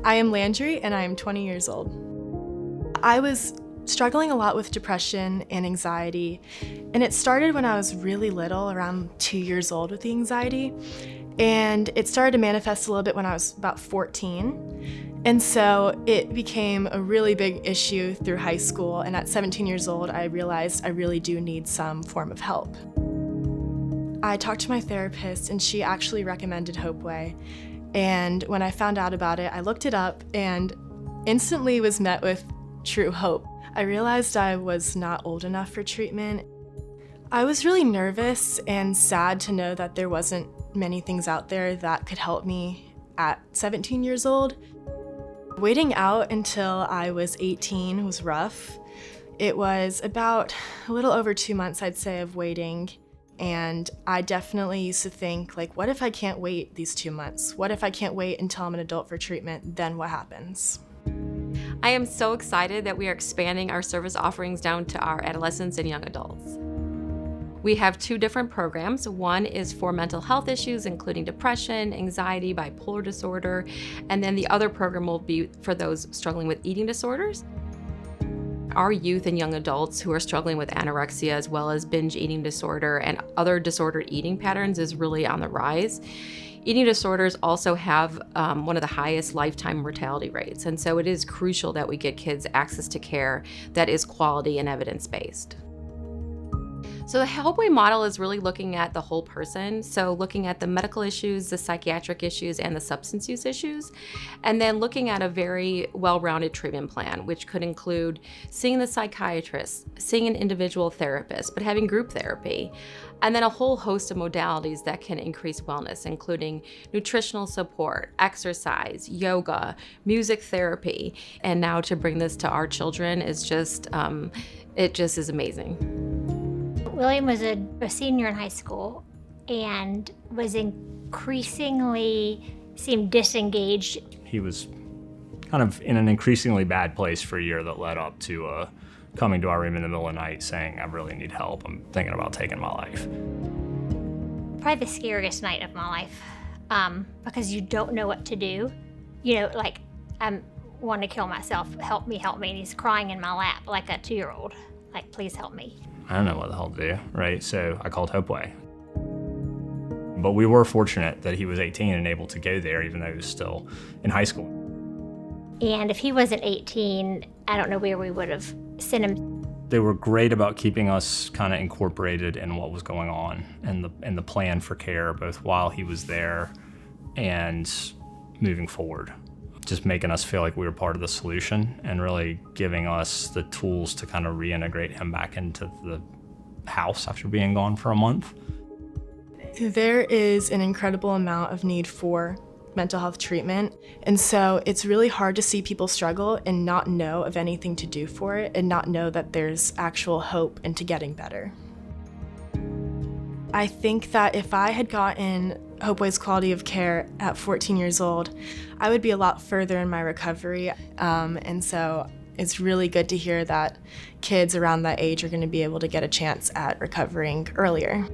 I am Landry and I am 20 years old. I was struggling a lot with depression and anxiety, and it started when I was really little, around 2 years old with the anxiety, and it started to manifest a little bit when I was about 14. And so it became a really big issue through high school, and at 17 years old, I realized I really do need some form of help. I talked to my therapist, and she actually recommended HopeWay. And when I found out about it, I looked it up and instantly was met with true hope. I realized I was not old enough for treatment. I was really nervous and sad to know that there wasn't many things out there that could help me at 17 years old. Waiting out until I was 18 was rough. It was about a little over 2 months, I'd say, of waiting. And I definitely used to think, like, what if I can't wait these 2 months? What if I can't wait until I'm an adult for treatment? Then what happens? I am so excited that we are expanding our service offerings down to our adolescents and young adults. We have 2 different programs. One is for mental health issues, including depression, anxiety, bipolar disorder, and then the other program will be for those struggling with eating disorders. Our youth and young adults who are struggling with anorexia as well as binge eating disorder and other disordered eating patterns is really on the rise. Eating disorders also have one of the highest lifetime mortality rates, and so it is crucial that we get kids access to care that is quality and evidence-based. So the HopeWay model is really looking at the whole person, so looking at the medical issues, the psychiatric issues, and the substance use issues, and then looking at a very well-rounded treatment plan, which could include seeing the psychiatrist, seeing an individual therapist, but having group therapy, and then a whole host of modalities that can increase wellness, including nutritional support, exercise, yoga, music therapy, and now to bring this to our children is just, it just is amazing. William was a senior in high school and was increasingly seemed disengaged. He was kind of in an increasingly bad place for a year that led up to coming to our room in the middle of the night saying, I really need help. I'm thinking about taking my life. Probably the scariest night of my life because you don't know what to do. You know, like, I want to kill myself. Help me, help me. And he's crying in my lap like a 2-year-old. Like, please help me. I don't know what the hell to do, right? So I called HopeWay. But we were fortunate that he was 18 and able to go there even though he was still in high school. And if he wasn't 18, I don't know where we would have sent him. They were great about keeping us kind of incorporated in what was going on and the plan for care, both while he was there and moving forward. Just making us feel like we were part of the solution and really giving us the tools to kind of reintegrate him back into the house after being gone for a month. There is an incredible amount of need for mental health treatment, and so it's really hard to see people struggle and not know of anything to do for it and not know that there's actual hope into getting better. I think that if I had gotten HopeWay's quality of care at 14 years old, I would be a lot further in my recovery. And so it's really good to hear that kids around that age are going to be able to get a chance at recovering earlier.